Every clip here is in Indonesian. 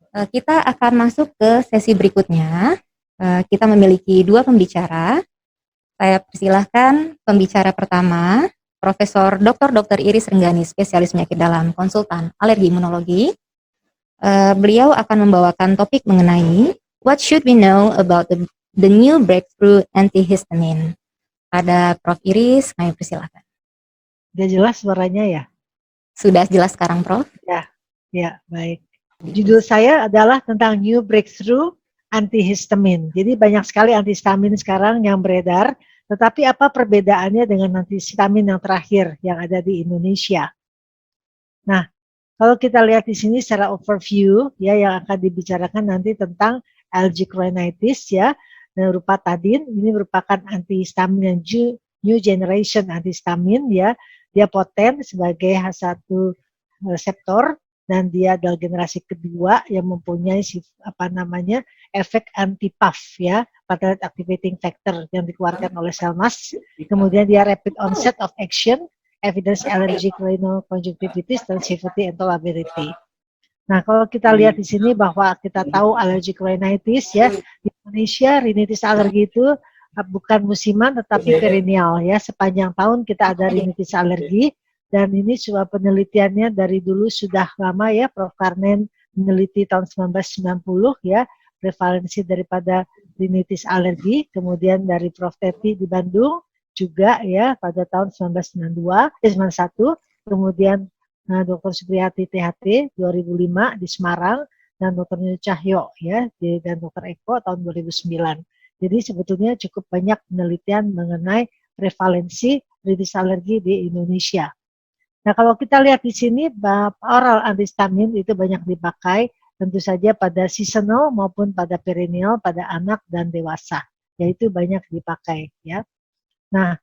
Kita akan masuk ke sesi berikutnya. Kita memiliki dua pembicara. Saya persilahkan pembicara pertama, Profesor Dr. Iris Renggani, spesialis penyakit dalam, konsultan alergi imunologi. Beliau akan membawakan topik mengenai What should we know about the new breakthrough antihistamine. Pada Prof. Iris, kami persilahkan. Sudah jelas suaranya ya? Sudah jelas sekarang, Prof? Ya, baik. Judul saya adalah tentang new breakthrough antihistamine. Jadi banyak sekali antihistamin sekarang yang beredar, tetapi apa perbedaannya dengan antihistamin yang terakhir yang ada di Indonesia? Nah, kalau kita lihat di sini secara overview ya, yang akan dibicarakan nanti tentang allergic rhinitis ya, dan rupatadin ini merupakan antihistamin yang new generation antihistamin ya. Dia poten sebagai H1 reseptor dan dia adalah generasi kedua yang mempunyai efek anti-PAF ya, platelet activating factor yang dikeluarkan oleh Selmas. Kemudian dia rapid onset of action, evidence allergic rhinoconjunctivitis, dan severity and tolerability. Nah, kalau kita lihat di sini bahwa kita tahu allergic rhinitis ya, di Indonesia rhinitis alergi itu bukan musiman tetapi perennial ya, sepanjang tahun kita ada rhinitis alergi. Dan ini sebuah penelitiannya dari dulu sudah lama ya, Prof. Karnen meneliti tahun 1990 ya, prevalensi daripada rhinitis alergi, kemudian dari Prof. Teti di Bandung juga ya pada tahun 1991, kemudian Dr. Supriyati THT 2005 di Semarang, dan Dr. Nino Cahyo ya, dan Dr. Eko tahun 2009. Jadi sebetulnya cukup banyak penelitian mengenai prevalensi rhinitis alergi di Indonesia. Nah, kalau kita lihat di sini, oral antihistamin itu banyak dipakai, tentu saja pada seasonal maupun pada perennial, pada anak dan dewasa, yaitu banyak dipakai ya. Nah,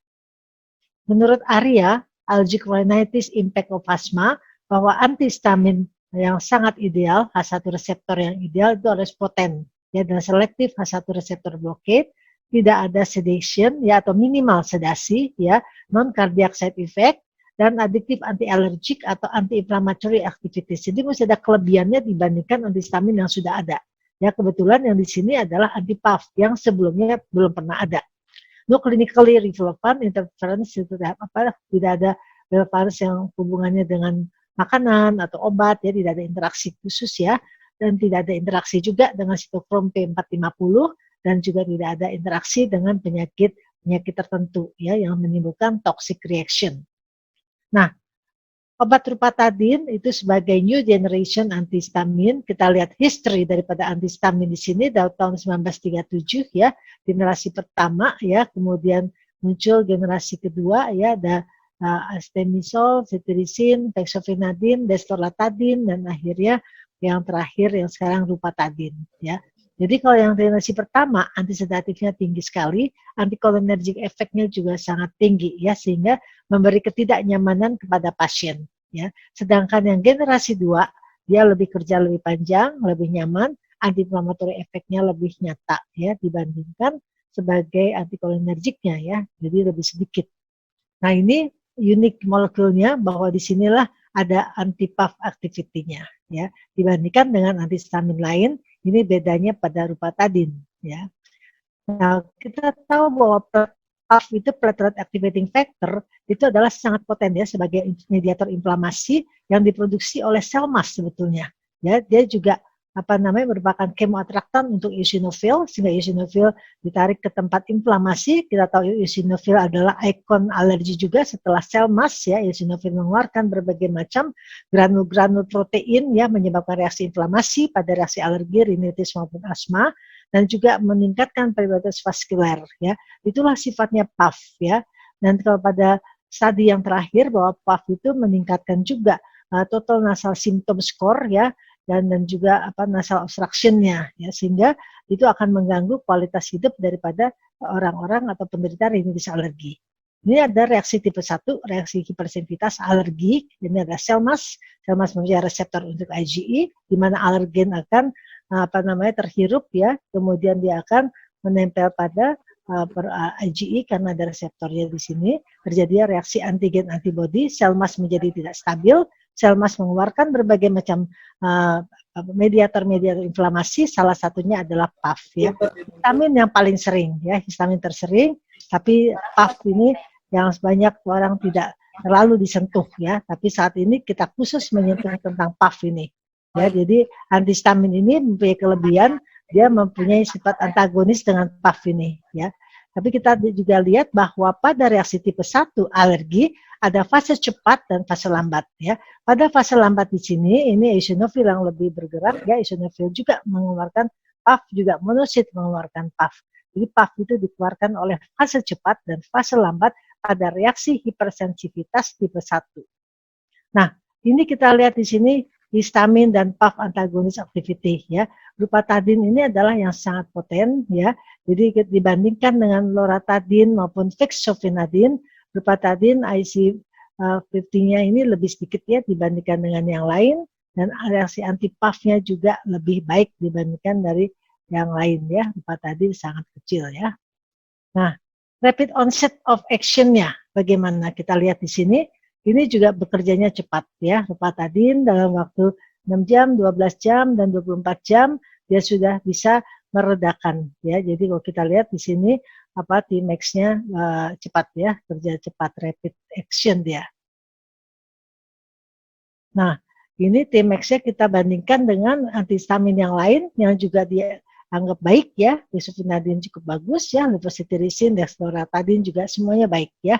menurut ARIA, Allergic Rhinitis Impact of Asthma, bahwa antihistamin yang sangat ideal, H1 reseptor yang ideal itu harus poten, ya, dan selektif H1 reseptor blockade, tidak ada sedation ya atau minimal sedasi ya, non cardiac side effect, dan adiktif anti-alergik atau anti-inflammatory activities. Jadi mesti ada kelebihannya dibandingkan antihistamin yang sudah ada. Ya, kebetulan yang di sini adalah anti-PAF yang sebelumnya belum pernah ada. No clinically relevant interference, tidak ada relevance yang hubungannya dengan makanan atau obat, ya, tidak ada interaksi khusus ya, dan tidak ada interaksi juga dengan sitokrom P450, dan juga tidak ada interaksi dengan penyakit tertentu ya yang menimbulkan toxic reaction. Nah, obat rupatadin itu sebagai new generation antihistamin. Kita lihat history daripada antihistamin di sini dari tahun 1937 ya, generasi pertama ya, kemudian muncul generasi kedua ya, ada astemisol, cetirizine, fexofenadin, destorlatadin, dan akhirnya yang terakhir yang sekarang rupatadin ya. Jadi kalau yang generasi pertama antisedatifnya tinggi sekali, anticholinergic efeknya juga sangat tinggi ya, sehingga memberi ketidaknyamanan kepada pasien ya. Sedangkan yang generasi 2 dia lebih kerja lebih panjang, lebih nyaman, anti-inflammatory efeknya lebih nyata ya dibandingkan sebagai anticholinergicnya ya, jadi lebih sedikit. Nah, ini unik molekulnya bahwa di sinilah ada anti-PAF activity-nya ya, dibandingkan dengan antihistamin lain. Ini bedanya pada rupatadin ya. Nah, kita tahu bahwa PAF itu platelet activating factor itu adalah sangat poten ya sebagai mediator inflamasi yang diproduksi oleh sel mas sebetulnya. Ya, dia juga merupakan kemoatraktan untuk eosinofil, sehingga eosinofil ditarik ke tempat inflamasi. Kita tahu eosinofil adalah ikon alergi juga setelah sel mas ya. Eosinofil mengeluarkan berbagai macam granul-granul protein ya, menyebabkan reaksi inflamasi pada reaksi alergi, rinitis maupun asma, dan juga meningkatkan perioditas vaskuler ya. Itulah sifatnya PAF ya. Dan kalau pada studi yang terakhir bahwa PAF itu meningkatkan juga total nasal symptom score ya, dan juga nasal obstruction-nya ya, sehingga itu akan mengganggu kualitas hidup daripada orang-orang atau penderita rinitis alergi. Ini ada reaksi tipe 1, reaksi hipersensitivitas alergi. Ini ada sel mas mempunyai reseptor untuk IgE, di mana alergen akan terhirup ya, kemudian dia akan menempel pada IgE karena ada reseptornya di sini. Terjadi reaksi antigen antibody, sel mas menjadi tidak stabil, sel mas mengeluarkan berbagai macam mediator-mediator inflamasi, salah satunya adalah PAF ya. Histamin yang paling sering ya, histamin tersering, tapi PAF ini yang banyak orang tidak terlalu disentuh ya, tapi saat ini kita khusus menyentuh tentang PAF ini. Ya, jadi antihistamin ini mempunyai kelebihan, dia mempunyai sifat antagonis dengan PAF ini ya. Tapi kita juga lihat bahwa pada reaksi tipe 1 alergi ada fase cepat dan fase lambat ya. Pada fase lambat di sini ini eosinofil yang lebih bergerak ya, eosinofil juga mengeluarkan PAF, juga monosit mengeluarkan PAF. Jadi PAF itu dikeluarkan oleh fase cepat dan fase lambat pada reaksi hipersensitivitas tipe 1. Nah, ini kita lihat di sini histamin dan PAF antagonis activity ya. Rupatadin ini adalah yang sangat poten ya. Jadi dibandingkan dengan loratadin maupun fexofenadin, rupatadin IC50-nya ini lebih sedikit ya dibandingkan dengan yang lain, dan reaksi anti PAF-nya juga lebih baik dibandingkan dari yang lain ya. Rupatadin sangat kecil ya. Nah, rapid onset of action-nya bagaimana? Kita lihat di sini. Ini juga bekerjanya cepat ya. Rupatadin dalam waktu 6 jam, 12 jam, dan 24 jam dia sudah bisa meredakan ya. Jadi kalau kita lihat di sini Tmax-nya cepat ya, kerja cepat, rapid action dia. Nah, ini Tmax-nya kita bandingkan dengan antihistamin yang lain yang juga dia anggap baik ya, desofenadin cukup bagus ya, levocetirizine, dexloratadin juga semuanya baik ya.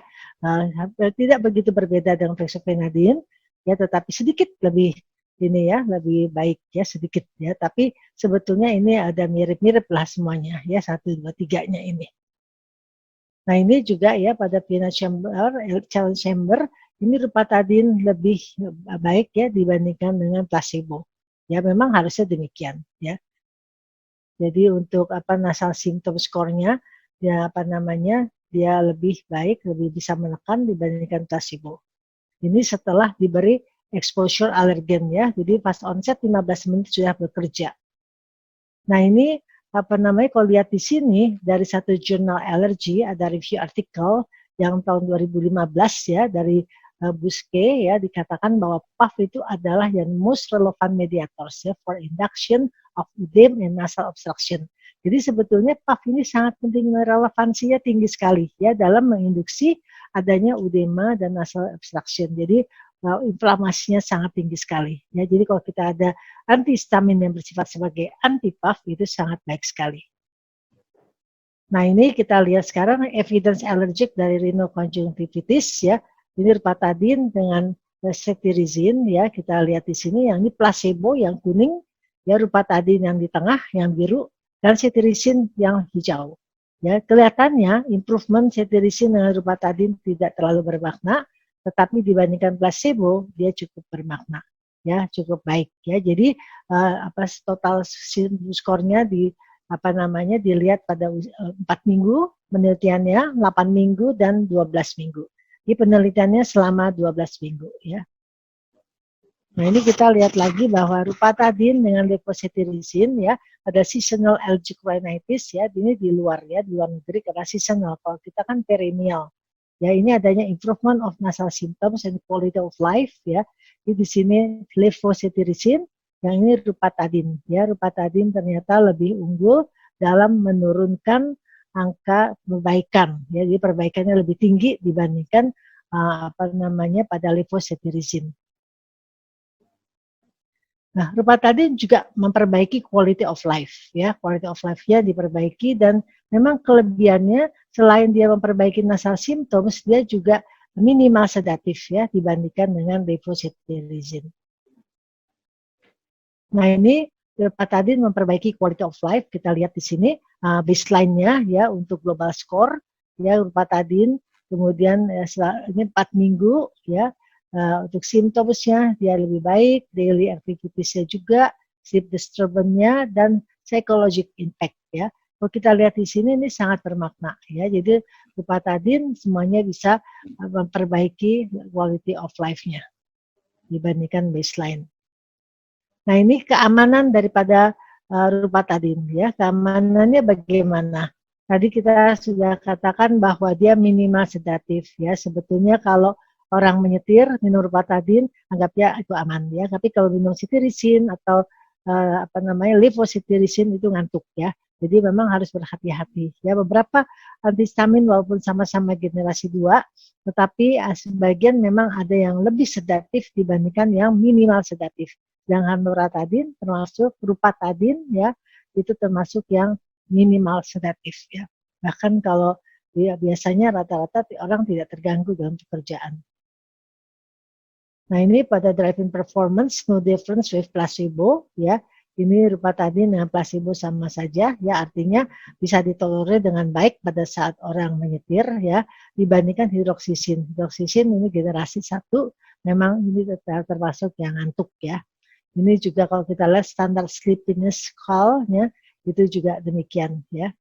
Tidak begitu berbeda dengan fexofenadin ya, tetapi sedikit lebih ini ya, lebih baik ya sedikit ya, tapi sebetulnya ini ada mirip-mirip lah semuanya ya, 1, 2, 3-nya ini. Nah, ini juga ya pada Pina Challenge Chamber ini rupatadin lebih baik ya dibandingkan dengan placebo. Ya memang harusnya demikian ya. Jadi untuk nasal symptom score-nya ya dia lebih baik, lebih bisa menekan dibandingkan placebo. Ini setelah diberi exposure alergen ya. Jadi pas onset 15 menit sudah bekerja. Nah, ini kalau lihat di sini dari satu jurnal allergy ada review artikel yang tahun 2015 ya dari Buske ya, dikatakan bahwa PAF itu adalah yang most relevant mediators ya for induction of edema and nasal obstruction. Jadi sebetulnya PAF ini sangat penting, relevansinya tinggi sekali ya dalam menginduksi adanya edema dan nasal obstruction. Jadi inflamasinya sangat tinggi sekali ya. Jadi kalau kita ada antihistamin yang bersifat sebagai anti PAF itu sangat baik sekali. Nah, ini kita lihat sekarang evidence allergic dari rhinoconjunctivitis ya. Ini rupatadin dengan cetirizine ya, kita lihat di sini yang ini placebo yang kuning ya, rupatadin yang di tengah yang biru, dan cetirizine yang hijau. Ya, kelihatannya improvement cetirizine dengan rupatadin tidak terlalu bermakna, tetapi dibandingkan placebo dia cukup bermakna. Ya, cukup baik ya. Jadi total score-nya dilihat pada 4 minggu penelitiannya, 8 minggu dan 12 minggu. Di penelitiannya selama 12 minggu ya. Nah, ini kita lihat lagi bahwa rupatadin dengan levocetirizine ya, ada seasonal allergic rhinitis ya, ini di luar negeri karena seasonal. Kalau kita kan perennial. Ya, ini adanya improvement of nasal symptoms and quality of life ya. Di sini levocetirizine, yang ini rupatadin ya. Rupatadin ternyata lebih unggul dalam menurunkan angka perbaikan ya, jadi perbaikannya lebih tinggi dibandingkan pada levocetirizine. Nah, rupatadin juga memperbaiki quality of life ya, quality of life-nya diperbaiki, dan memang kelebihannya selain dia memperbaiki nasal symptoms, dia juga minimal sedatif ya dibandingkan dengan levocetirizine. Nah, ini rupatadin memperbaiki quality of life. Kita lihat di sini baseline-nya ya untuk global score ya, rupatadin, kemudian ini 4 minggu ya, untuk simptomnya dia lebih baik, daily activities-nya juga, sleep disturbance-nya, dan psychological impact ya. Kalau kita lihat di sini ini sangat bermakna ya. Jadi rupatadin semuanya bisa memperbaiki quality of life-nya dibandingkan baseline. Nah, ini keamanan daripada rupatadin ya. Keamanannya bagaimana? Tadi kita sudah katakan bahwa dia minimal sedatif ya. Sebetulnya kalau orang menyetir minum rupatadin, anggapnya itu aman ya. Tapi kalau minum cetirizine atau levocetirizine itu ngantuk ya. Jadi memang harus berhati-hati ya. Beberapa antihistamin walaupun sama-sama generasi 2, tetapi sebagian memang ada yang lebih sedatif dibandingkan yang minimal sedatif. Sedangkan loratadin termasuk rupatadin ya, itu termasuk yang minimal sedatif ya. Bahkan kalau biasanya rata-rata orang tidak terganggu dalam pekerjaan. Nah ini pada driving performance, no difference with placebo ya. Ini rupatadin dengan placebo sama saja ya, artinya bisa ditolerir dengan baik pada saat orang menyetir ya, dibandingkan hidroksisin. Hidroksisin ini generasi 1, memang ini termasuk yang ngantuk ya. Ini juga kalau kita lihat standar sleepiness score ya, itu juga demikian ya.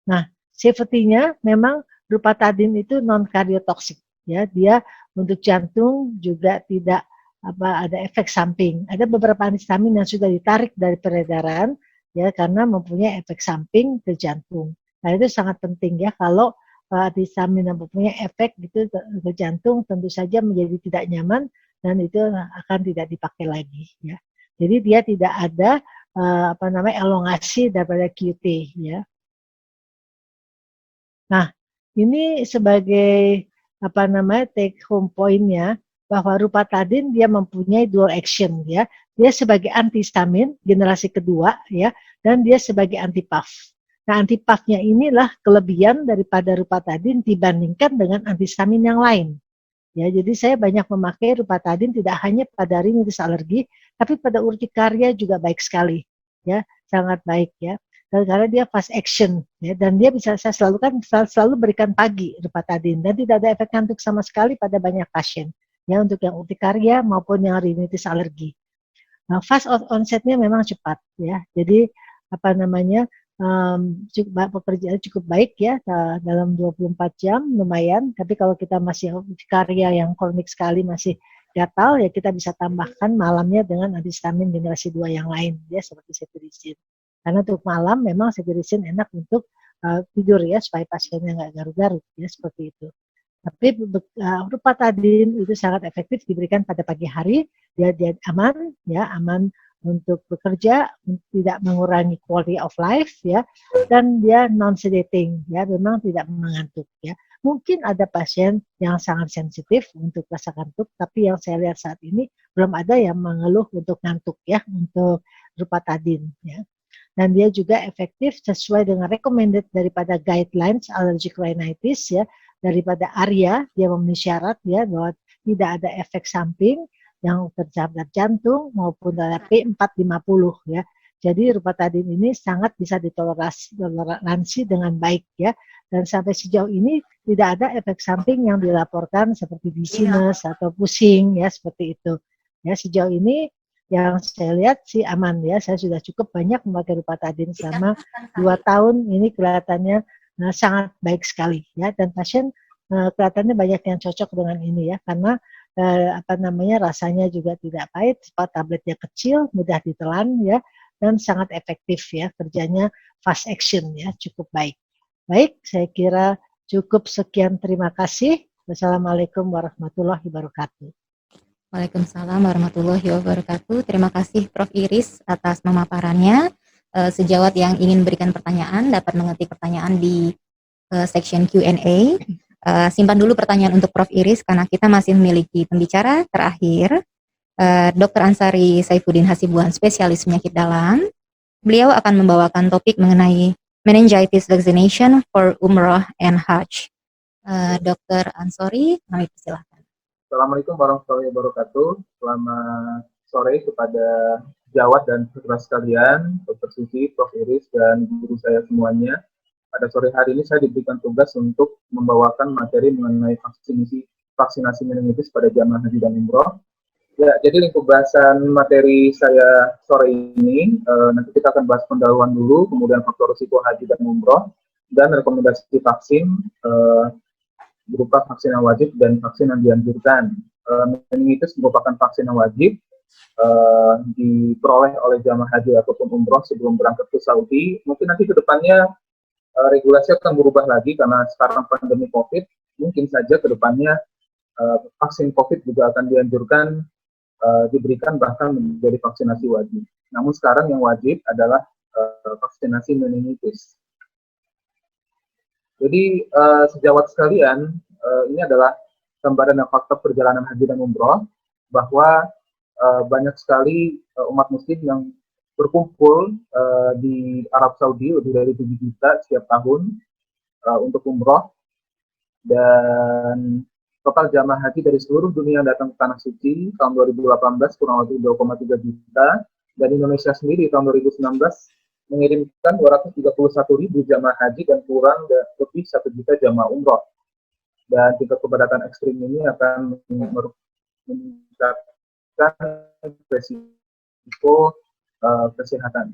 Nah, safety-nya memang rupatadin itu non kardiotoksik ya, dia untuk jantung juga tidak ada efek samping. Ada beberapa antihistamin yang sudah ditarik dari peredaran ya karena mempunyai efek samping ke jantung. Nah, itu sangat penting ya, kalau antihistamin yang mempunyai efek gitu ke jantung tentu saja menjadi tidak nyaman dan itu akan tidak dipakai lagi ya. Jadi dia tidak ada elongasi daripada QT ya. Nah, ini sebagai take home point-nya, bahwa rupatadin dia mempunyai dual action ya. Dia sebagai antihistamin generasi kedua ya, dan dia sebagai anti-PAF. Nah, anti-PAF-nya inilah kelebihan daripada rupatadin dibandingkan dengan antihistamin yang lain. Ya, jadi saya banyak memakai rupatadin tidak hanya pada rinitis alergi, tapi pada urtikaria juga baik sekali. Ya, sangat baik ya. Karena dia fast action ya, dan dia bisa, saya selalu berikan pagi rupatadin dan tidak ada efek ngantuk sama sekali pada banyak pasien ya, untuk yang urtikaria maupun yang rinitis alergi. Nah, fast onsetnya memang cepat ya, jadi pekerjaan cukup baik ya, dalam 24 jam lumayan. Tapi kalau kita masih urtikaria yang kronik sekali masih gatal ya, kita bisa tambahkan malamnya dengan antihistamin generasi 2 yang lain ya, seperti cetirizine. Karena untuk malam memang cetirizine enak untuk tidur ya, supaya pasiennya nggak garuk-garuk ya, seperti itu. Tapi rupatadin itu sangat efektif diberikan pada pagi hari, dia aman ya, aman untuk bekerja, tidak mengurangi quality of life ya, dan dia non sedating ya, memang tidak mengantuk ya. Mungkin ada pasien yang sangat sensitif untuk rasa ngantuk, tapi yang saya lihat saat ini belum ada yang mengeluh untuk ngantuk ya, untuk rupatadin ya. Dan dia juga efektif sesuai dengan recommended daripada guidelines allergic rhinitis ya, daripada ARIA, dia memenuhi syarat ya, bahwa tidak ada efek samping yang terhadap jantung maupun terhadap P450 ya. Jadi rupatadin ini sangat bisa ditoleransi dengan baik ya, dan sampai sejauh ini tidak ada efek samping yang dilaporkan seperti dizziness atau pusing ya, seperti itu. Ya, sejauh ini yang saya lihat sih aman ya. Saya sudah cukup banyak memakai rupatadin selama 2 tahun ini, kelihatannya sangat baik sekali ya, dan pasien kelihatannya banyak yang cocok dengan ini ya, karena rasanya juga tidak pahit, tabletnya kecil, mudah ditelan ya, dan sangat efektif ya, kerjanya fast action ya, cukup baik. Baik, saya kira cukup sekian, terima kasih. Wassalamualaikum warahmatullahi wabarakatuh. Waalaikumsalam warahmatullahi wabarakatuh. Terima kasih Prof. Iris atas pemaparannya. Sejawat yang ingin berikan pertanyaan dapat mengetik pertanyaan di section Q&A. Simpan dulu pertanyaan untuk Prof. Iris karena kita masih memiliki pembicara terakhir, Dr. Ansari Saifuddin Hasibuan, spesialis penyakit dalam. Beliau akan membawakan topik mengenai meningitis vaccination for Umrah and Hajj. Dr. Ansari, kami persilahkan. Assalamualaikum warahmatullahi wabarakatuh. Selamat sore kepada sejawat dan peserta sekalian, Dr. Susi, Prof. Iris, dan guru saya semuanya. Pada sore hari ini saya diberikan tugas untuk membawakan materi mengenai vaksinasi meningitis pada jamaah haji dan umroh. Ya, jadi lingkup bahasan materi saya sore ini, nanti kita akan bahas pendahuluan dulu, kemudian faktor risiko haji dan umroh, dan rekomendasi vaksin berupa vaksin yang wajib dan vaksin yang dianjurkan. Meningitis merupakan vaksin yang wajib diperoleh oleh jamaah haji ataupun umroh sebelum berangkat ke Saudi. Mungkin nanti ke depannya regulasi akan berubah lagi karena sekarang pandemi COVID. Mungkin saja ke depannya vaksin COVID juga akan dianjurkan diberikan bahkan menjadi vaksinasi wajib. Namun sekarang yang wajib adalah vaksinasi meningitis. Jadi sejawat sekalian, ini adalah gambaran dan fakta perjalanan haji dan umroh bahwa banyak sekali umat muslim yang berkumpul di Arab Saudi lebih dari 7 juta setiap tahun untuk umroh, dan total jamaah haji dari seluruh dunia yang datang ke Tanah Suci tahun 2018 kurang lebih 2,3 juta, dan Indonesia sendiri tahun 2019 mengirimkan 231.000 jamaah haji dan kurang lebih 1 juta jamaah umroh. Dan tingkat kepadatan ekstrim ini akan meningkatkan resiko kesehatan.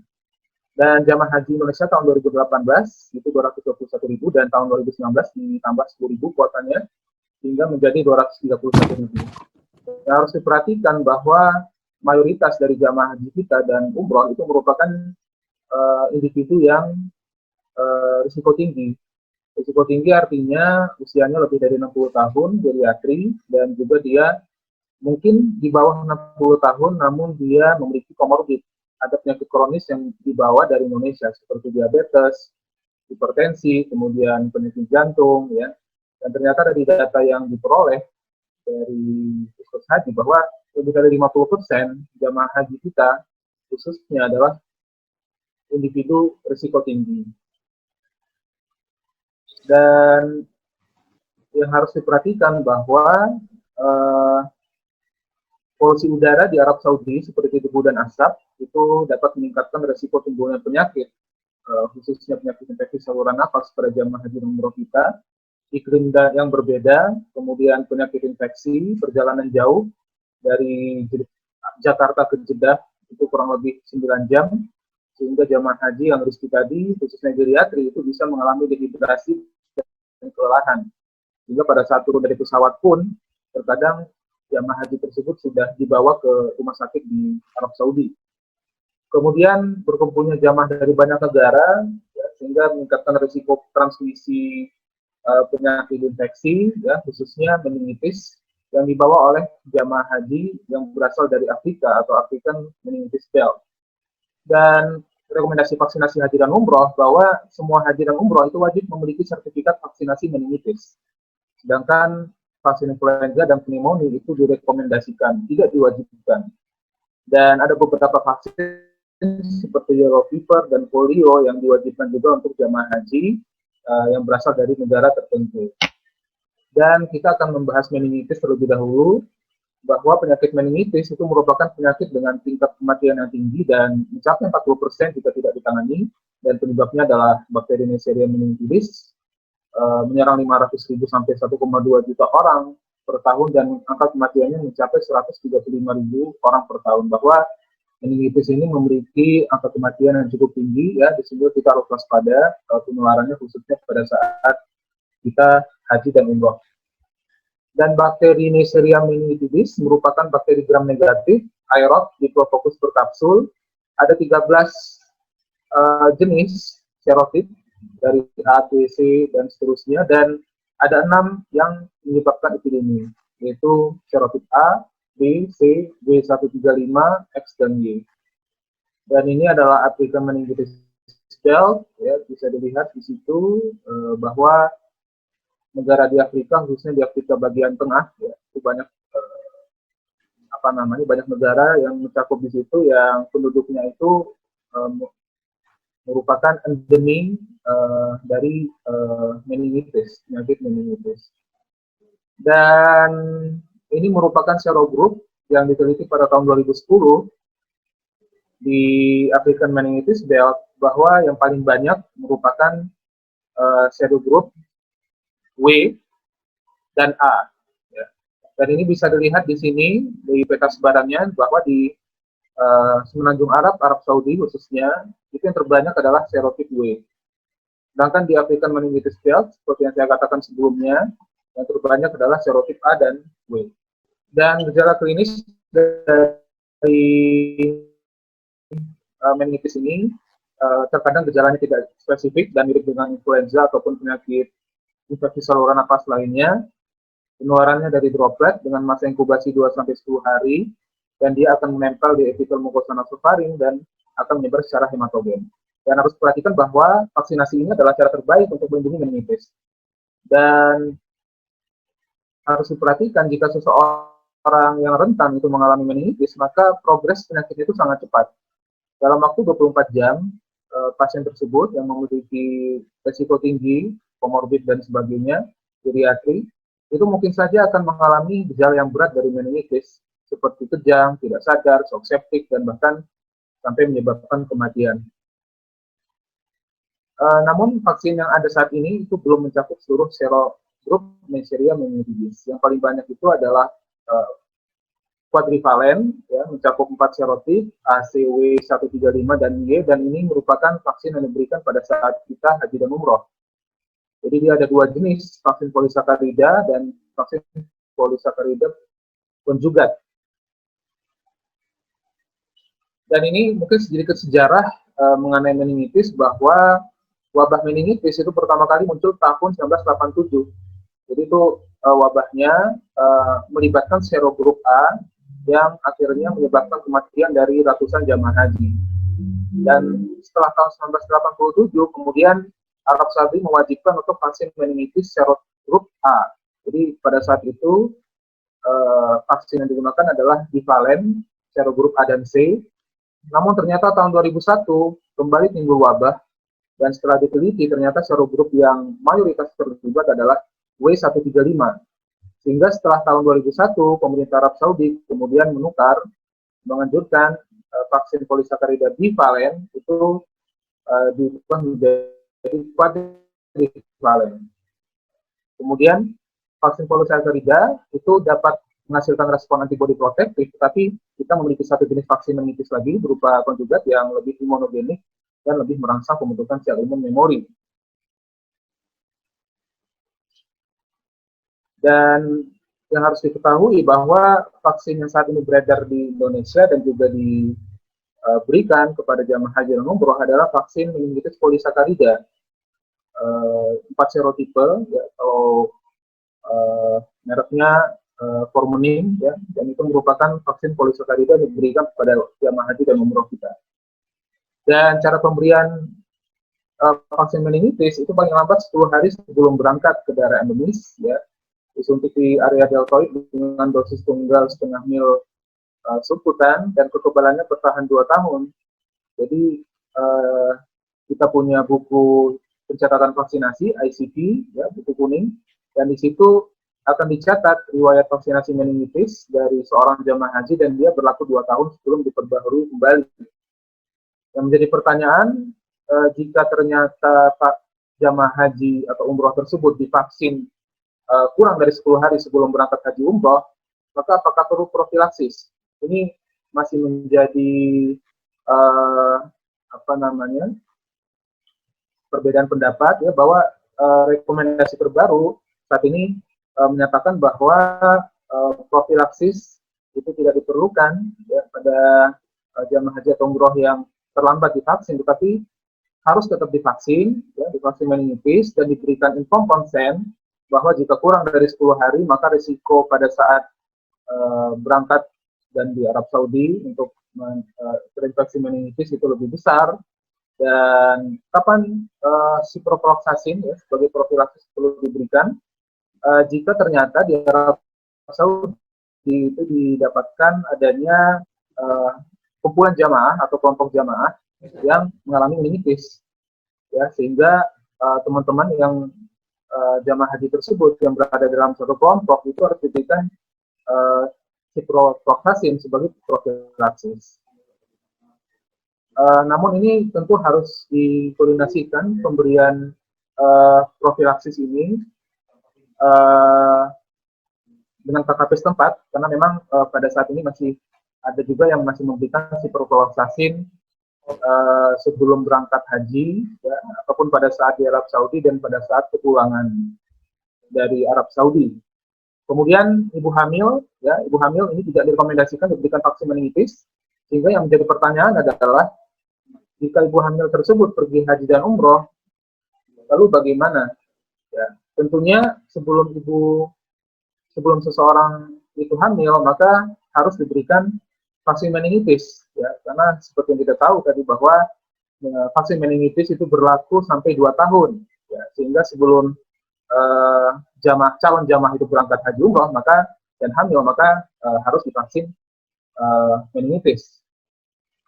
Dan jamaah haji Indonesia tahun 2018 itu 221.000 dan tahun 2019 ditambah 10.000 kuotanya hingga menjadi 231.000. Yang harus diperhatikan bahwa mayoritas dari jamaah haji kita dan umroh itu merupakan individu yang risiko tinggi. Risiko tinggi artinya usianya lebih dari 60 tahun, geriatri, dan juga dia mungkin di bawah 60 tahun namun dia memiliki komorbid. Ada penyakit kronis yang dibawa dari Indonesia seperti diabetes, hipertensi, kemudian penyakit jantung, ya. Dan ternyata dari data yang diperoleh dari Puskes Haji bahwa lebih dari 50% jamaah haji kita khususnya adalah individu risiko tinggi. Dan yang harus diperhatikan bahwa polusi udara di Arab Saudi seperti debu dan asap itu dapat meningkatkan risiko timbulnya penyakit, khususnya penyakit infeksi saluran nafas pada jamaah haji dan umroh kita. Iklim yang berbeda, kemudian penyakit infeksi, perjalanan jauh dari Jakarta ke Jeddah itu kurang lebih 9 jam, sehingga jamaah haji yang risiko tadi, khususnya geriatri, itu bisa mengalami dehidrasi dan kelelahan. Sehingga pada saat turun dari pesawat pun, terkadang jamaah haji tersebut sudah dibawa ke rumah sakit di Arab Saudi. Kemudian berkumpulnya jamaah dari banyak negara, ya, sehingga meningkatkan risiko transmisi penyakit infeksi, ya, khususnya meningitis yang dibawa oleh jamaah haji yang berasal dari Afrika atau African Meningitis Belt. Dan rekomendasi vaksinasi haji dan umroh bahwa semua haji dan umroh itu wajib memiliki sertifikat vaksinasi meningitis. Sedangkan vaksin influenza dan pneumonia itu direkomendasikan, tidak diwajibkan. Dan ada beberapa vaksin seperti yellow fever dan polio yang diwajibkan juga untuk jamaah haji yang berasal dari negara tertentu. Dan kita akan membahas meningitis terlebih dahulu, bahwa penyakit meningitis itu merupakan penyakit dengan tingkat kematian yang tinggi dan mencapai 40% jika tidak ditangani, dan penyebabnya adalah bakteri Neisseria meningitidis, menyerang 500.000 sampai 1,2 juta orang per tahun, dan angka kematiannya mencapai 135.000 orang per tahun. Bahwa meningitis ini memiliki angka kematian yang cukup tinggi, ya, sehingga kita harus waspada penularannya khususnya pada saat kita haji dan umroh. Dan bakteri Neisseria meningitidis merupakan bakteri gram negatif, aerob, diplococcus per kapsul. Ada 13 jenis serotip dari A, B, C, dan seterusnya, dan ada 6 yang menyebabkan epidemi, yaitu serotip A, B, C, B135, X, dan Y. Dan ini adalah African Meningitis Belt, ya, bisa dilihat di situ bahwa negara di Afrika, khususnya di Afrika bagian tengah, ya, itu banyak banyak negara yang mencakup di situ yang penduduknya itu merupakan endemi dari meningitis, penyakit meningitis. Dan ini merupakan serogroup yang diteliti pada tahun 2010 di African Meningitis Belt, bahwa yang paling banyak merupakan serogroup W dan A. Ya. Dan ini bisa dilihat di sini di peta sebarannya bahwa di Semenanjung Arab, Arab Saudi khususnya, itu yang terbanyak adalah serotip W. Sedangkan di African Meningitis Belt, seperti yang saya katakan sebelumnya, yang terbanyak adalah serotip A dan W. Dan gejala klinis dari meningitis ini terkadang gejalanya tidak spesifik dan mirip dengan influenza ataupun penyakit infeksi saluran nafas lainnya. Penularannya dari droplet dengan masa inkubasi 2-10 hari, dan dia akan menempel di epitel mukosa nasofaring dan akan menyebar secara hematogen. Dan harus perhatikan bahwa vaksinasi ini adalah cara terbaik untuk melindungi meningitis. Dan harus diperhatikan jika seseorang yang rentan itu mengalami meningitis, maka progres penyakit itu sangat cepat. Dalam waktu 24 jam, pasien tersebut yang memiliki resiko tinggi, komorbid dan sebagainya, geriatri, itu mungkin saja akan mengalami gejala yang berat dari meningitis, seperti kejang, tidak sadar, shock septic, dan bahkan sampai menyebabkan kematian. Namun vaksin yang ada saat ini itu belum mencakup seluruh serogrup Neisseria meningitidis. Yang paling banyak itu adalah quadrivalen, ya, mencakup 4 serotip, ACW135 dan Y, dan ini merupakan vaksin yang diberikan pada saat kita haji dan umroh. Jadi dia ada 2 jenis, vaksin polisakarida dan vaksin polisakarida konjugat. Dan ini mungkin sedikit sejarah mengenai meningitis, bahwa wabah meningitis itu pertama kali muncul tahun 1987. Jadi itu wabahnya melibatkan serogrup A yang akhirnya menyebabkan kematian dari ratusan jamaah haji. Dan setelah tahun 1987, kemudian Arab Saudi mewajibkan untuk vaksin meningitis serogrup A. Jadi pada saat itu vaksin yang digunakan adalah bivalen serogrup A dan C. Namun ternyata tahun 2001 kembali timbul wabah, dan setelah diteliti ternyata serogrup yang mayoritas terlibat adalah W135. Sehingga setelah tahun 2001 pemerintah Arab Saudi kemudian menganjurkan vaksin polisakarida bivalen itu diubah menjadi quadrivalen. Kemudian vaksin polisakarida itu dapat menghasilkan respon antibodi protektif, tetapi kita memiliki satu jenis vaksin meningitis lagi berupa konjugat yang lebih imunogenik dan lebih merangsang pembentukan sel imun memori. Dan yang harus diketahui bahwa vaksin yang saat ini beredar di Indonesia dan juga diberikan kepada jamaah haji dan umroh adalah vaksin meningitis polisakarida 4 serotipe, ya, atau mereknya Formonin, ya, dan itu merupakan vaksin polisakarida yang diberikan kepada jamaah haji dan umroh kita. Dan cara pemberian vaksin meningitis itu paling lambat 10 hari sebelum berangkat ke daerah endemis, ya, disuntik di area deltoid dengan dosis tunggal 0,5 ml subkutan, dan kekebalannya bertahan 2 tahun. Jadi kita punya buku pencatatan vaksinasi ICP, ya, buku kuning, dan di situ akan dicatat riwayat vaksinasi meningitis dari seorang jamaah haji dan dia berlaku 2 tahun sebelum diperbaharui kembali. Yang menjadi pertanyaan, jika ternyata jamaah haji atau umroh tersebut divaksin kurang dari 10 hari sebelum berangkat haji umroh, maka apakah perlu profilaksis? Ini masih menjadi perbedaan pendapat, ya, bahwa rekomendasi terbaru saat ini menyatakan bahwa profilaksis itu tidak diperlukan, ya, pada jamaah haji atau umroh yang terlambat divaksin, tetapi harus tetap divaksin, ya, divaksin meningitis, dan diberikan informed consent bahwa jika kurang dari 10 hari maka risiko pada saat berangkat dan di Arab Saudi untuk terinfeksi meningitis itu lebih besar. Dan kapan ciprofloxacin, ya, sebagai profilaksis perlu diberikan? Jika ternyata di Arab Saudi itu didapatkan adanya kumpulan jamaah atau kelompok jamaah yang mengalami meningitis, ya, sehingga teman-teman yang jamaah haji tersebut yang berada dalam satu kelompok itu harus diberikan ciprofloxacin sebagai profilaksis. Namun ini tentu harus dikoordinasikan pemberian profilaksis ini dengan KKP setempat, karena memang pada saat ini masih ada juga yang masih memberikan ciprofloxacin sebelum berangkat haji, ya, ataupun pada saat di Arab Saudi dan pada saat kepulangan dari Arab Saudi. Kemudian ibu hamil, ya, ibu hamil ini tidak direkomendasikan diberikan vaksin meningitis, sehingga yang menjadi pertanyaan adalah jika ibu hamil tersebut pergi haji dan umroh, lalu bagaimana? Ya, tentunya sebelum sebelum seseorang itu hamil, maka harus diberikan vaksin meningitis, ya, karena seperti yang kita tahu tadi bahwa vaksin meningitis itu berlaku sampai 2 tahun, ya, sehingga sebelum calon jamaah itu berangkat haji umroh dan hamil, maka harus divaksin meningitis.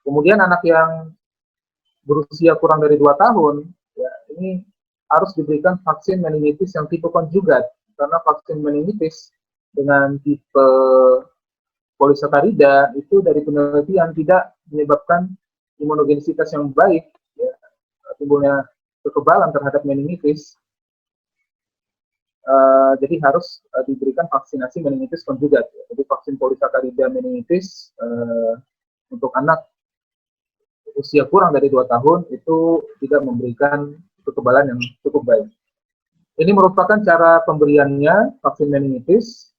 Kemudian anak yang berusia kurang dari 2 tahun, ya, ini harus diberikan vaksin meningitis yang tipe konjugat, karena vaksin meningitis dengan tipe polisakarida itu dari penelitian tidak menyebabkan imunogenisitas yang baik, ya, timbulnya kekebalan terhadap meningitis. Jadi harus diberikan vaksinasi meningitis konjugat, ya. Jadi vaksin polisakarida meningitis untuk anak usia kurang dari 2 tahun itu tidak memberikan kekebalan yang cukup baik. Ini merupakan cara pemberiannya vaksin meningitis.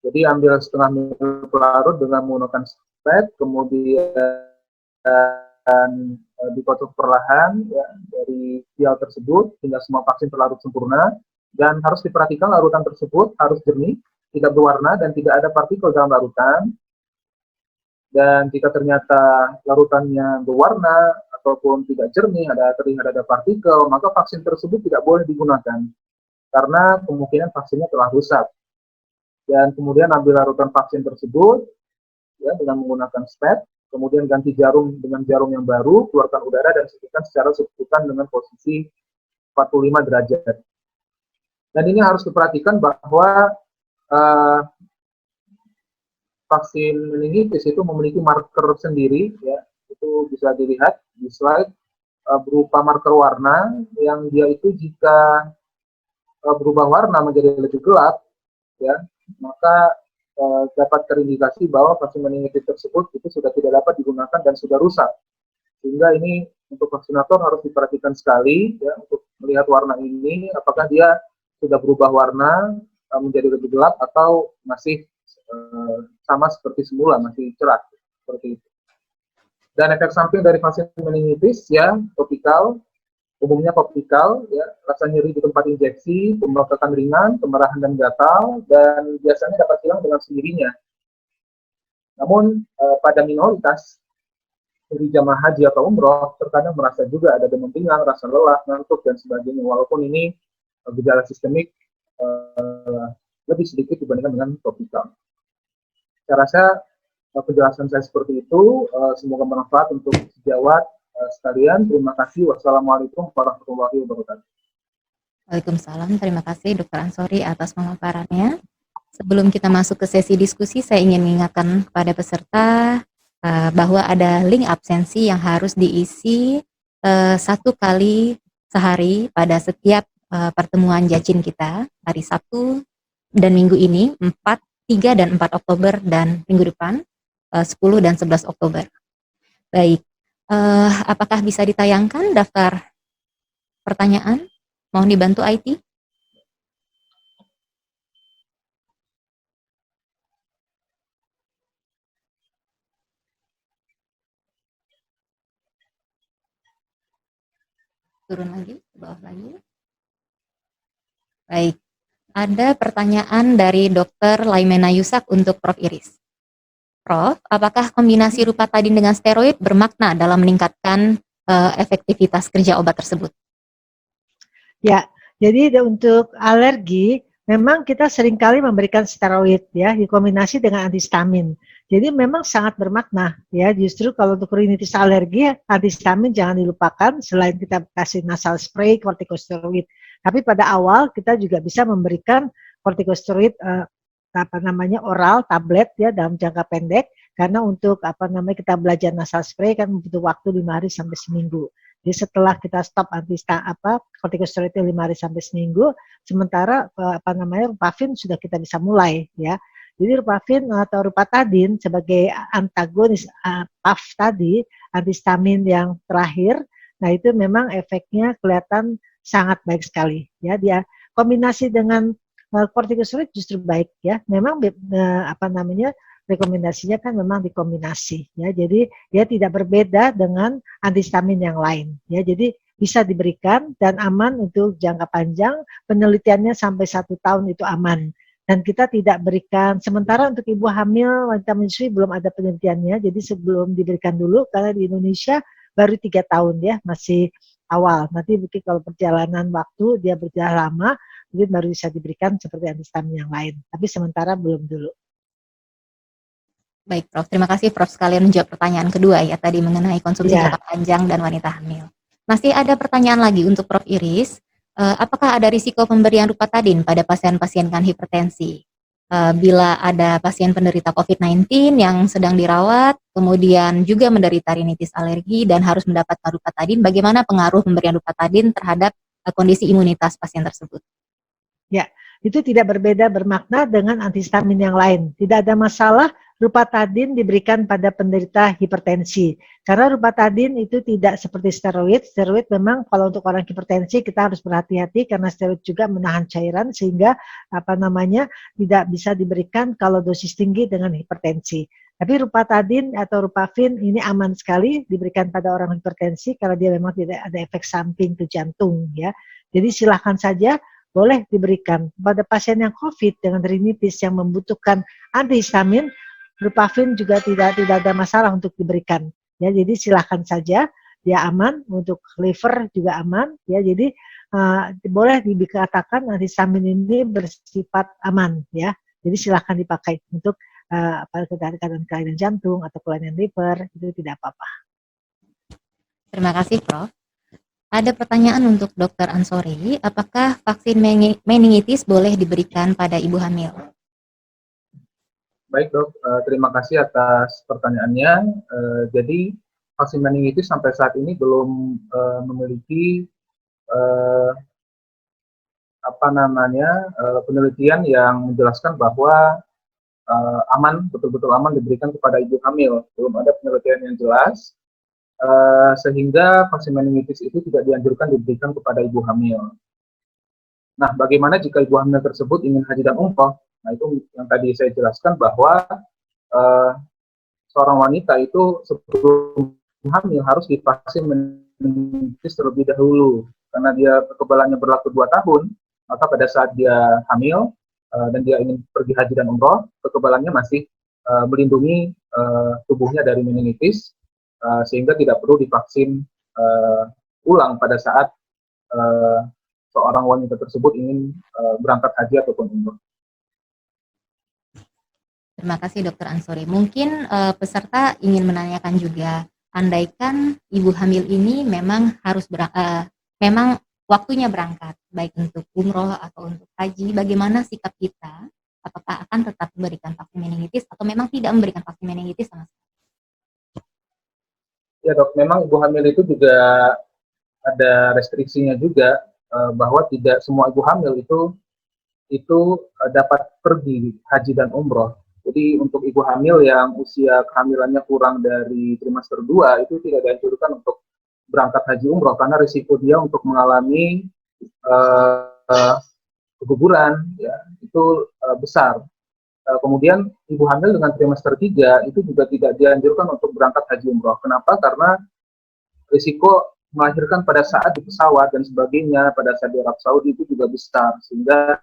Jadi ambil setengah ml pelarut dengan menggunakan spet, kemudian dikocok perlahan, ya, dari vial tersebut hingga semua vaksin terlarut sempurna. Dan harus diperhatikan larutan tersebut harus jernih, tidak berwarna, dan tidak ada partikel dalam larutan. Dan jika ternyata larutannya berwarna ataupun tidak jernih, terlihat ada partikel, maka vaksin tersebut tidak boleh digunakan karena kemungkinan vaksinnya telah rusak. Dan kemudian ambil larutan vaksin tersebut, ya, dengan menggunakan spet, kemudian ganti jarum dengan jarum yang baru, keluarkan udara dan suntikan secara subkutan dengan posisi 45 derajat. Dan ini harus diperhatikan bahwa vaksin meningitis itu memiliki marker sendiri, ya, itu bisa dilihat di slide, berupa marker warna yang dia itu jika berubah warna menjadi lebih gelap, ya, maka dapat terindikasi bahwa vaksin meningitis tersebut itu sudah tidak dapat digunakan dan sudah rusak. Sehingga ini untuk vaksinator harus diperhatikan sekali, ya, untuk melihat warna ini apakah dia sudah berubah warna menjadi lebih gelap atau masih sama seperti semula, masih cerah seperti itu. Dan efek samping dari vaksin meningitis, ya, topikal, umumnya topikal, ya, rasa nyeri di tempat injeksi, pembengkakan ringan, kemerahan dan gatal, dan biasanya dapat hilang dengan sendirinya. Namun pada minoritas dari jamaah haji atau umroh terkadang merasa juga ada demam ringan, rasa lelah, ngantuk dan sebagainya. Walaupun ini gejala sistemik lebih sedikit dibandingkan dengan topikal. Saya rasa penjelasan saya seperti itu. Semoga bermanfaat untuk sejawat sekalian. Terima kasih. Wassalamualaikum warahmatullahi wabarakatuh. Waalaikumsalam. Terima kasih Dr. Ansori atas pemaparannya. Sebelum kita masuk ke sesi diskusi, saya ingin mengingatkan kepada peserta bahwa ada link absensi yang harus diisi 1 kali sehari pada setiap pertemuan Jacin kita hari Sabtu dan Minggu ini 3 dan 4 Oktober dan minggu depan 10 dan 11 Oktober. Baik, apakah bisa ditayangkan daftar pertanyaan? Mohon dibantu IT. Turun lagi, ke bawah lagi. Baik, ada pertanyaan dari Dr. Laimena Yusak untuk Prof. Iris. Prof, apakah kombinasi rupatadin dengan steroid bermakna dalam meningkatkan efektivitas kerja obat tersebut? Ya, jadi untuk alergi memang kita seringkali memberikan steroid, ya, dikombinasi dengan antihistamin. Jadi memang sangat bermakna, ya. Justru kalau untuk rinitis alergi, antihistamin jangan dilupakan selain kita kasih nasal spray, kortikosteroid. Tapi pada awal kita juga bisa memberikan kortikosteroid oral, tablet, ya, dalam jangka pendek, karena untuk kita belajar nasal spray kan butuh waktu 5 hari sampai seminggu. Jadi setelah kita stop kortikosteroid 5 hari sampai seminggu, sementara rupavin sudah kita bisa mulai, ya. Jadi rupavin atau rupatadin sebagai antagonis PAF tadi, antihistamin yang terakhir, nah itu memang efeknya kelihatan sangat baik sekali, ya. Dia kombinasi dengan kortikosteroid justru baik, ya. Memang rekomendasinya kan memang dikombinasi, ya. Jadi dia tidak berbeda dengan antihistamin yang lain, ya. Jadi bisa diberikan dan aman untuk jangka panjang. Penelitiannya sampai 1 tahun itu aman. Dan kita tidak berikan, sementara untuk ibu hamil, wanita menyusui belum ada penelitiannya, jadi sebelum diberikan dulu, karena di Indonesia baru 3 tahun ya, masih awal. Nanti mungkin kalau perjalanan waktu dia berjalan lama, mungkin baru bisa diberikan seperti antihistamin yang lain. Tapi sementara belum dulu. Baik, Prof. Terima kasih, Prof. Sekalian menjawab pertanyaan kedua ya, tadi mengenai konsumsi Iya. jangka panjang dan wanita hamil. Masih ada pertanyaan lagi untuk Prof. Iris. Apakah ada risiko pemberian Rupatadin pada pasien-pasien dengan hipertensi? Bila ada pasien penderita COVID-19 yang sedang dirawat, kemudian juga menderita rinitis alergi dan harus mendapatkan Rupatadin, bagaimana pengaruh pemberian Rupatadin terhadap kondisi imunitas pasien tersebut? Ya, itu tidak berbeda bermakna dengan antihistamin yang lain. Tidak ada masalah Rupatadin diberikan pada penderita hipertensi. Karena Rupatadin itu tidak seperti steroid. Steroid memang kalau untuk orang hipertensi kita harus berhati-hati karena steroid juga menahan cairan sehingga tidak bisa diberikan kalau dosis tinggi dengan hipertensi. Tapi Rupatadin atau Rupavin ini aman sekali diberikan pada orang hipertensi karena dia memang tidak ada efek samping ke jantung ya. Jadi silahkan saja boleh diberikan pada pasien yang COVID dengan rinitis yang membutuhkan antihistamin. Rupavin juga tidak ada masalah untuk diberikan. Ya, jadi silahkan saja, dia aman untuk liver juga aman. Ya, jadi boleh dikatakan antihistamin ini bersifat aman. Ya, jadi silahkan dipakai untuk kelainan jantung atau kelainan liver itu tidak apa-apa. Terima kasih, Prof. Ada pertanyaan untuk Dr. Ansori, apakah vaksin meningitis boleh diberikan pada ibu hamil? Baik dok, terima kasih atas pertanyaannya. Jadi vaksin meningitis sampai saat ini belum memiliki penelitian yang menjelaskan bahwa betul-betul aman diberikan kepada ibu hamil. Belum ada penelitian yang jelas, sehingga vaksin meningitis itu tidak dianjurkan diberikan kepada ibu hamil. Nah, bagaimana jika ibu hamil tersebut ingin haji dan umroh? Nah, itu yang tadi saya jelaskan bahwa seorang wanita itu sebelum hamil harus divaksin meningitis terlebih dahulu. Karena dia kekebalannya berlaku 2 tahun, maka pada saat dia hamil dan dia ingin pergi haji dan umroh, kekebalannya masih melindungi tubuhnya dari meningitis, sehingga tidak perlu divaksin ulang pada saat seorang wanita tersebut ingin berangkat haji ataupun umroh. Terima kasih Dr. Ansori. Mungkin peserta ingin menanyakan juga, andaikan ibu hamil ini memang harus memang waktunya berangkat, baik untuk umroh atau untuk haji, bagaimana sikap kita? Apakah akan tetap memberikan vaksin meningitis atau memang tidak memberikan vaksin meningitis sama sekali? Ya dok, memang ibu hamil itu juga ada restriksinya juga, bahwa tidak semua ibu hamil itu dapat pergi haji dan umroh. Jadi untuk ibu hamil yang usia kehamilannya kurang dari trimester 2 itu tidak dianjurkan untuk berangkat haji umroh karena risiko dia untuk mengalami keguguran ya itu besar. Kemudian ibu hamil dengan trimester 3 itu juga tidak dianjurkan untuk berangkat haji umroh. Kenapa? Karena risiko melahirkan pada saat di pesawat dan sebagainya pada saat di Arab Saudi itu juga besar sehingga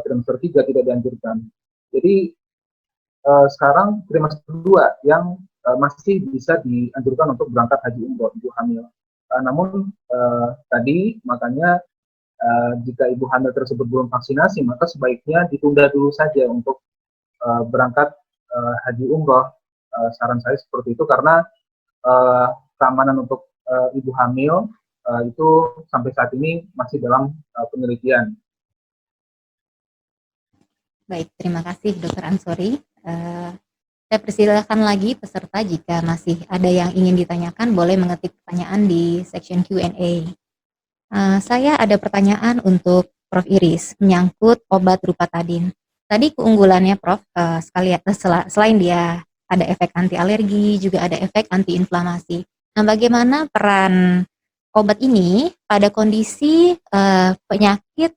trimester 3 tidak dianjurkan. Jadi sekarang trimester 2 yang masih bisa dianjurkan untuk berangkat haji umroh ibu hamil. Namun tadi makanya jika ibu hamil tersebut belum vaksinasi maka sebaiknya ditunda dulu saja untuk berangkat haji umroh. Saran saya seperti itu karena keamanan untuk ibu hamil itu sampai saat ini masih dalam penelitian. Baik, terima kasih Dr. Ansori. Saya persilakan lagi peserta jika masih ada yang ingin ditanyakan boleh mengetik pertanyaan di section Q&A. Saya ada pertanyaan untuk Prof. Iris menyangkut obat Rupatadin. Tadi keunggulannya Prof. Selain dia ada efek anti alergi, juga ada efek anti inflamasi. Nah, bagaimana peran obat ini pada kondisi penyakit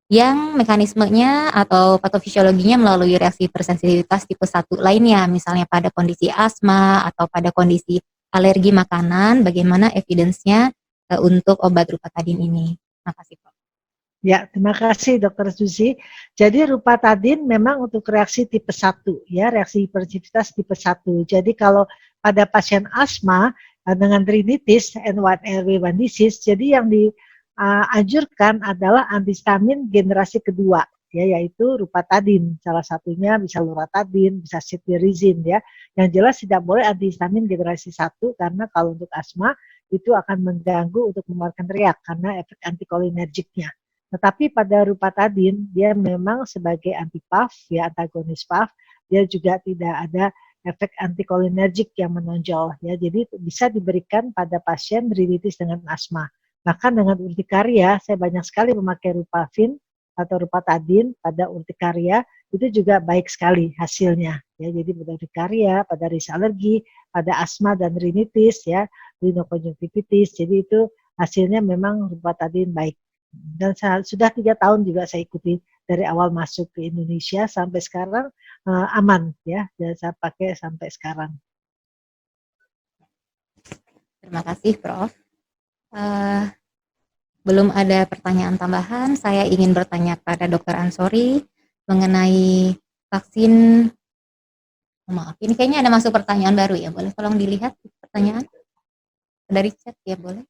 yang mekanismenya atau patofisiologinya melalui reaksi hipersensitivitas tipe 1 lainnya, misalnya pada kondisi asma atau pada kondisi alergi makanan, bagaimana evidence-nya untuk obat Rupatadin ini? Terima kasih, Prof. Ya, terima kasih Dokter Susi. Jadi rupatadin memang untuk reaksi tipe 1, ya, reaksi hipersensitivitas tipe 1. Jadi kalau pada pasien asma dengan rinitis N1-LW1 disease, jadi yang dianjurkan adalah antihistamin generasi kedua, ya, yaitu rupatadin. Salah satunya bisa loratadin, bisa cetirizine, ya. Yang jelas tidak boleh antihistamin generasi 1 karena kalau untuk asma itu akan mengganggu untuk mengeluarkan riak karena efek antikolinergiknya. Tetapi pada rupatadin, dia memang sebagai anti-PAF, ya, antagonis PAF, dia juga tidak ada efek antikolinergik yang menonjol, ya. Jadi bisa diberikan pada pasien rinitis dengan asma. Bahkan dengan urtikaria, saya banyak sekali memakai rupafin atau rupatadin pada urtikaria, itu juga baik sekali hasilnya, ya. Jadi pada urtikaria, pada risih alergi, pada asma dan rinitis, ya, rinokonjungtivitis, jadi itu hasilnya memang rupatadin baik. Dan sudah 3 tahun juga saya ikuti dari awal masuk ke Indonesia sampai sekarang aman, ya, dan saya pakai sampai sekarang. Terima kasih, Prof. Belum ada pertanyaan tambahan. Saya ingin bertanya kepada Dr. Ansori mengenai vaksin. Maaf, ini kayaknya ada masuk pertanyaan baru ya. Boleh tolong dilihat pertanyaan dari chat ya, boleh?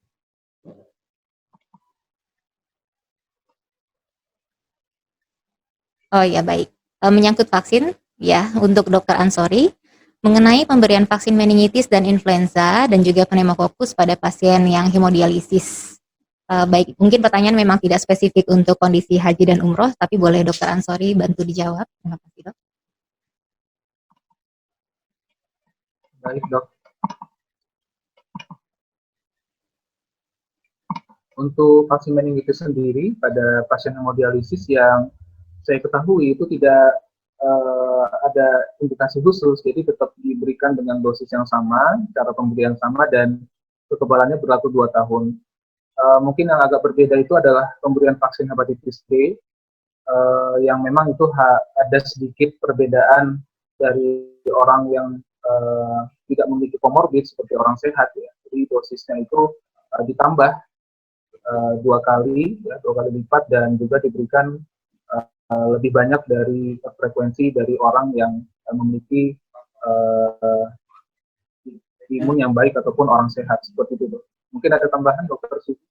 Oh ya, baik. Menyangkut vaksin, ya, untuk Dr. Ansori, mengenai pemberian vaksin meningitis dan influenza dan juga pneumokokus pada pasien yang hemodialisis. Baik, mungkin pertanyaan memang tidak spesifik untuk kondisi haji dan umroh, tapi boleh Dr. Ansori bantu dijawab. Terima kasih, Dok. Baik, Dok. Untuk vaksin meningitis sendiri pada pasien hemodialisis yang saya ketahui itu tidak ada indikasi khusus, jadi tetap diberikan dengan dosis yang sama, cara pemberian sama, dan kekebalannya berlaku 2 tahun. Mungkin yang agak berbeda itu adalah pemberian vaksin hepatitis B, yang memang itu ada sedikit perbedaan dari orang yang tidak memiliki komorbid seperti orang sehat, ya. Jadi dosisnya itu ditambah 2 kali, ya, 2 kali lipat, dan juga diberikan lebih banyak dari frekuensi dari orang yang memiliki imun yang baik ataupun orang sehat, seperti itu, Dok. Mungkin ada tambahan, Dokter Susi?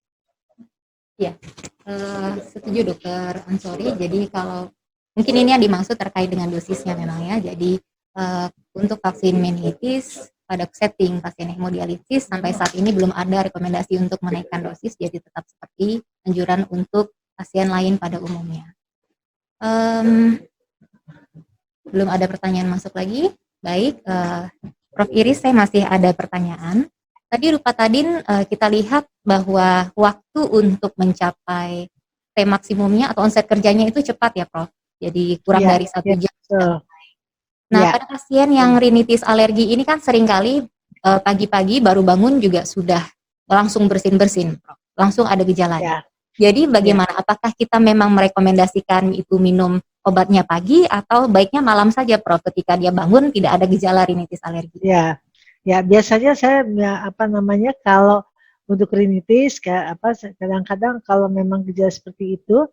Ya, setuju Dokter Ansori. Jadi kalau mungkin ini yang dimaksud terkait dengan dosisnya memang ya. Jadi untuk vaksin meningitis pada setting pasien hemodialisis sampai saat ini belum ada rekomendasi untuk menaikkan dosis, jadi tetap seperti anjuran untuk pasien lain pada umumnya. Belum ada pertanyaan masuk lagi. Baik, Prof. Iris, saya masih ada pertanyaan. Tadi rupatadin kita lihat bahwa waktu untuk mencapai T maksimumnya atau onset kerjanya itu cepat ya, Prof. Jadi kurang dari 1 jam. Nah, pada pasien yang rinitis alergi ini kan seringkali pagi-pagi baru bangun juga sudah langsung bersin-bersin, Prof. Langsung ada gejalanya. Jadi bagaimana? Apakah kita memang merekomendasikan itu minum obatnya pagi atau baiknya malam saja, Prof, ketika dia bangun tidak ada gejala rinitis alergi? Ya, biasanya saya kalau untuk rinitis kadang-kadang kalau memang gejala seperti itu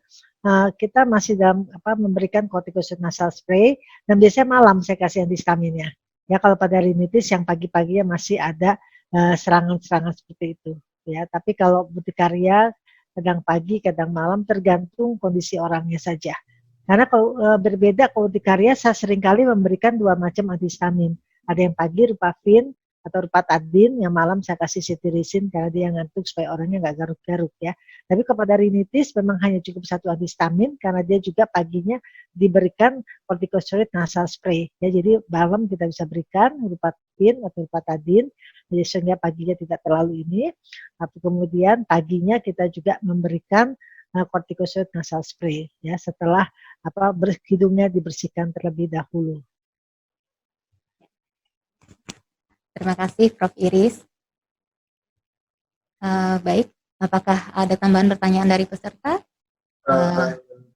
kita masih dalam memberikan corticosteroid nasal spray, dan biasanya malam saya kasih antihistaminnya. Ya, kalau pada rinitis yang pagi-paginya masih ada serangan-serangan seperti itu. Ya, tapi kalau urtikaria kadang pagi, kadang malam, tergantung kondisi orangnya saja. Karena kalau berbeda kalau urtikaria, saya seringkali memberikan 2 macam antihistamin. Ada yang pagi rupafin atau rupatadin, yang malam saya kasih cetirizine karena dia ngantuk supaya orangnya nggak garuk-garuk, ya. Tapi kepada rinitis memang hanya cukup 1 antihistamin karena dia juga paginya diberikan corticosteroid nasal spray, ya. Jadi malam kita bisa berikan rupafin atau rupatadin, jadi sehingga paginya tidak terlalu ini. Tapi kemudian paginya kita juga memberikan corticosteroid nasal spray, ya, setelah hidungnya dibersihkan terlebih dahulu. Terima kasih, Prof. Iris. Baik, apakah ada tambahan pertanyaan dari peserta?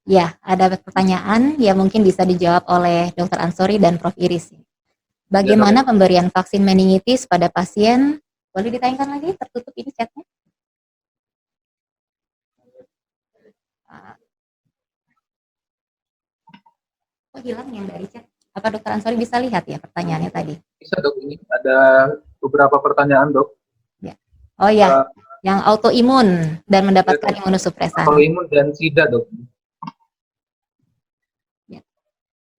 Ya, ada pertanyaan yang mungkin bisa dijawab oleh Dr. Ansori dan Prof. Iris. Bagaimana pemberian vaksin meningitis pada pasien? Boleh ditayangkan lagi? Tertutup ini chatnya. Kok hilang yang dari chat? Apa Dokter Ansori bisa lihat ya pertanyaannya tadi? Bisa dok, ini ada beberapa pertanyaan dok. Ya. Oh ya, yang autoimun dan mendapatkan Ya, imunosupresan. autoimun dan SIDA dok. Ya.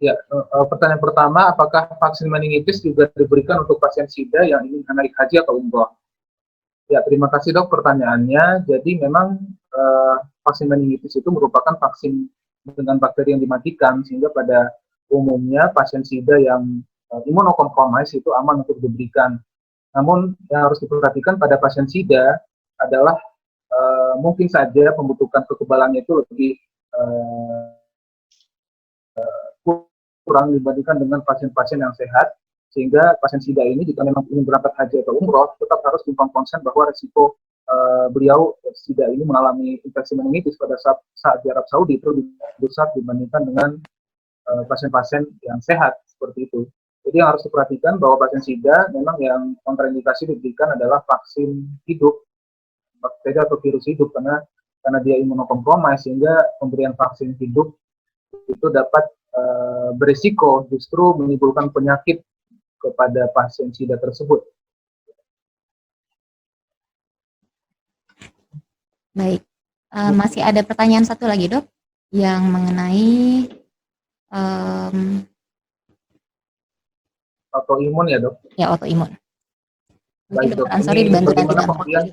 Ya, pertanyaan pertama, apakah vaksin meningitis juga diberikan untuk pasien SIDA yang ingin naik haji atau umroh? Ya, terima kasih dok pertanyaannya. Jadi memang vaksin meningitis itu merupakan vaksin dengan bakteri yang dimatikan, sehingga pada umumnya pasien SIDA yang imunokompromis itu aman untuk diberikan. Namun yang harus diperhatikan pada pasien SIDA adalah mungkin saja pembentukan kekebalannya itu lebih kurang dibandingkan dengan pasien-pasien yang sehat, sehingga pasien SIDA ini jika memang ingin berangkat haji atau umroh tetap harus konsen bahwa risiko beliau SIDA ini mengalami infeksi meningitis pada saat di Arab Saudi itu lebih besar dibandingkan dengan pasien-pasien yang sehat seperti itu. Jadi yang harus diperhatikan bahwa pasien SIDA memang yang kontraindikasi diberikan adalah vaksin hidup, bakteri atau virus hidup, karena dia imunokompromis, sehingga pemberian vaksin hidup itu dapat berisiko justru menimbulkan penyakit kepada pasien SIDA tersebut. Baik, masih ada pertanyaan satu lagi dok, yang mengenai autoimun ya dok? Ya, autoimun. Mungkin Baik, Dokter Ansori dibantu nanti dengan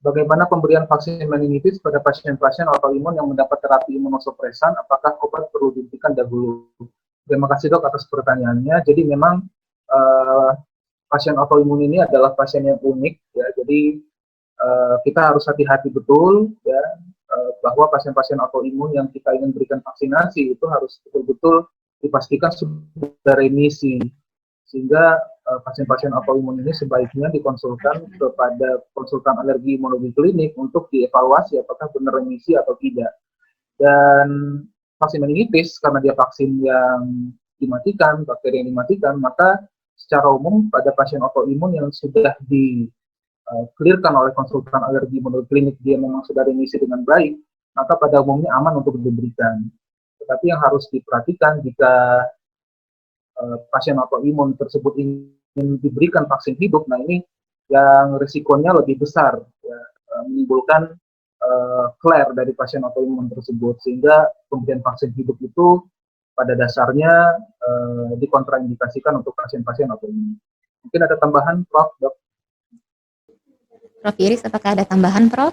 bagaimana pemberian vaksin meningitis pada pasien-pasien autoimun yang mendapat terapi imunosupresan, apakah obat perlu diberikan dahulu? Terima kasih dok atas pertanyaannya. Jadi memang pasien autoimun ini adalah pasien yang unik, ya. Jadi kita harus hati-hati betul, ya, bahwa pasien-pasien autoimun yang kita ingin berikan vaksinasi itu harus betul-betul dipastikan sudah remisi, sehingga pasien-pasien autoimun ini sebaiknya dikonsulkan kepada konsultan alergi imunologi klinik untuk dievaluasi apakah benar remisi atau tidak. Dan vaksin meningitis karena dia vaksin yang dimatikan, bakteri yang dimatikan, maka secara umum pada pasien autoimun yang sudah clearkan oleh konsultan alergi imunologi klinik dia memang sudah remisi dengan baik, maka pada umumnya aman untuk diberikan. Tetapi yang harus diperhatikan jika pasien autoimun tersebut ingin diberikan vaksin hidup, nah ini yang risikonya lebih besar, ya, menimbulkan flare dari pasien autoimun tersebut, sehingga pemberian vaksin hidup itu pada dasarnya dikontraindikasikan untuk pasien-pasien autoimun. Mungkin ada tambahan, Prof. Dok? Prof. Iris, apakah ada tambahan, Prof?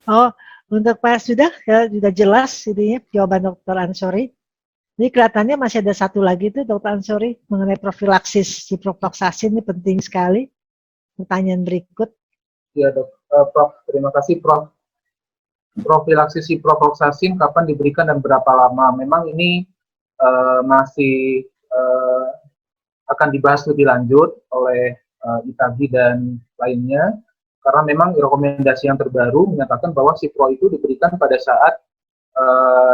Oh, untuk Pak sudah jelas ini jawaban Dokter Ansori. Ini kelihatannya masih ada satu lagi tuh Dokter Ansori mengenai profilaksis ciprofloxacin, ini penting sekali. Pertanyaan berikut. Ya dok, Prof. Terima kasih Prof. Profilaksis ciprofloxacin kapan diberikan dan berapa lama? Memang ini masih akan dibahas lebih lanjut oleh ITAGI dan lainnya. Karena memang rekomendasi yang terbaru menyatakan bahwa Cipro itu diberikan pada saat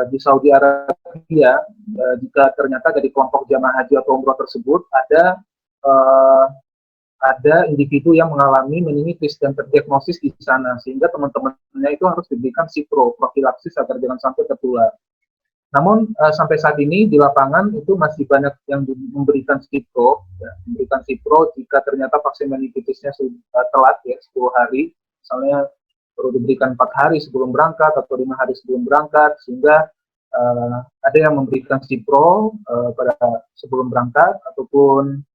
di Saudi Arabia, jika ternyata dari kelompok jamaah haji atau umroh tersebut ada individu yang mengalami meningitis dan terdiagnosis di sana, sehingga teman-temannya itu harus diberikan Cipro, profilaksis agar jangan sampai tertular. Namun sampai saat ini di lapangan itu masih banyak yang memberikan Cipro, ya, memberikan Cipro jika ternyata vaksin meningitisnya sudah telat, ya, 10 hari, misalnya perlu diberikan 4 hari sebelum berangkat atau 5 hari sebelum berangkat, sehingga ada yang memberikan Cipro pada sebelum berangkat ataupun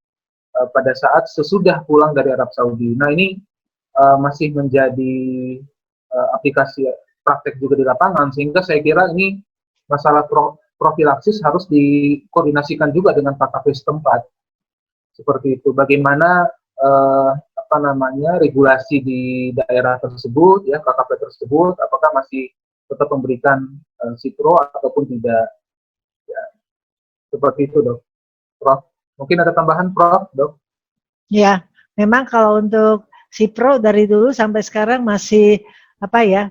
pada saat sesudah pulang dari Arab Saudi. Nah ini masih menjadi aplikasi praktek juga di lapangan, sehingga saya kira ini masalah profilaksis harus dikoordinasikan juga dengan KKP setempat. Seperti itu. Bagaimana regulasi di daerah tersebut, ya, KKP tersebut, apakah masih tetap memberikan Cipro ataupun tidak. Ya, seperti itu, Dok. Prof, mungkin ada tambahan, Prof, Dok? Ya, memang kalau untuk Cipro dari dulu sampai sekarang masih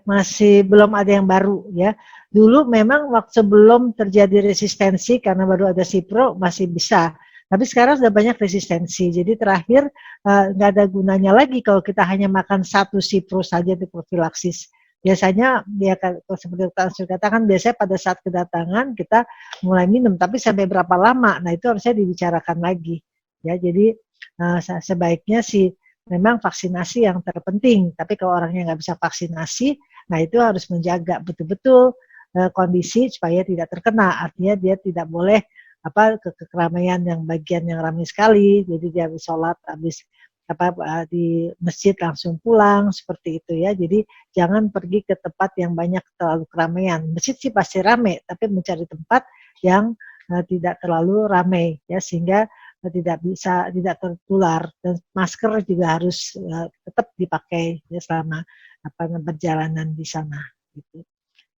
masih belum ada yang baru, ya. Dulu memang waktu sebelum terjadi resistensi karena baru ada Cipro masih bisa, tapi sekarang sudah banyak resistensi. Jadi terakhir nggak ada gunanya lagi kalau kita hanya makan satu Cipro saja di profilaksis. biasanya dia seperti Dr. Ansor katakan, biasanya pada saat kedatangan kita mulai minum, tapi sampai berapa lama, nah itu harusnya dibicarakan lagi. Ya, jadi sebaiknya sih memang vaksinasi yang terpenting, tapi kalau orangnya nggak bisa vaksinasi, nah itu harus menjaga betul-betul kondisi supaya tidak terkena, artinya dia tidak boleh ke keramaian yang bagian yang ramai sekali, jadi dia habis sholat, habis di masjid langsung pulang seperti itu ya. Jadi jangan pergi ke tempat yang banyak terlalu keramaian. Masjid sih pasti ramai, tapi mencari tempat yang tidak terlalu ramai ya, sehingga tidak tertular, dan masker juga harus tetap dipakai ya selama perjalanan di sana gitu.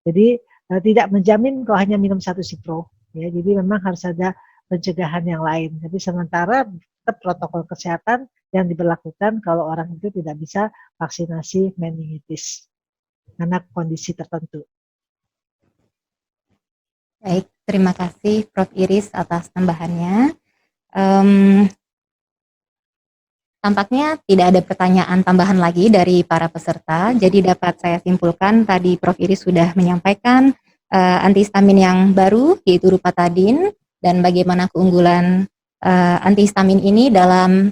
Jadi tidak menjamin kalau hanya minum 1 Cipro ya, jadi memang harus ada pencegahan yang lain. Tapi sementara tetap protokol kesehatan yang diberlakukan kalau orang itu tidak bisa vaksinasi meningitis karena kondisi tertentu. Baik, terima kasih Prof. Iris atas tambahannya. Tampaknya tidak ada pertanyaan tambahan lagi dari para peserta, jadi dapat saya simpulkan tadi Prof. Iris sudah menyampaikan antihistamin yang baru yaitu Rupatadin, dan bagaimana keunggulan antihistamin ini dalam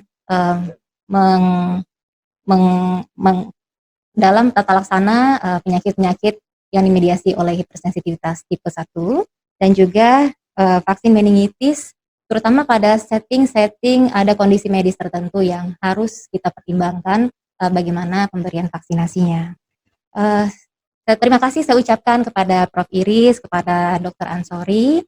dalam tata laksana penyakit-penyakit yang dimediasi oleh hipersensitivitas tipe 1, dan juga vaksin meningitis terutama pada setting ada kondisi medis tertentu yang harus kita pertimbangkan bagaimana pemberian vaksinasinya. Terima kasih saya ucapkan kepada Prof. Iris, kepada Dr. Ansori,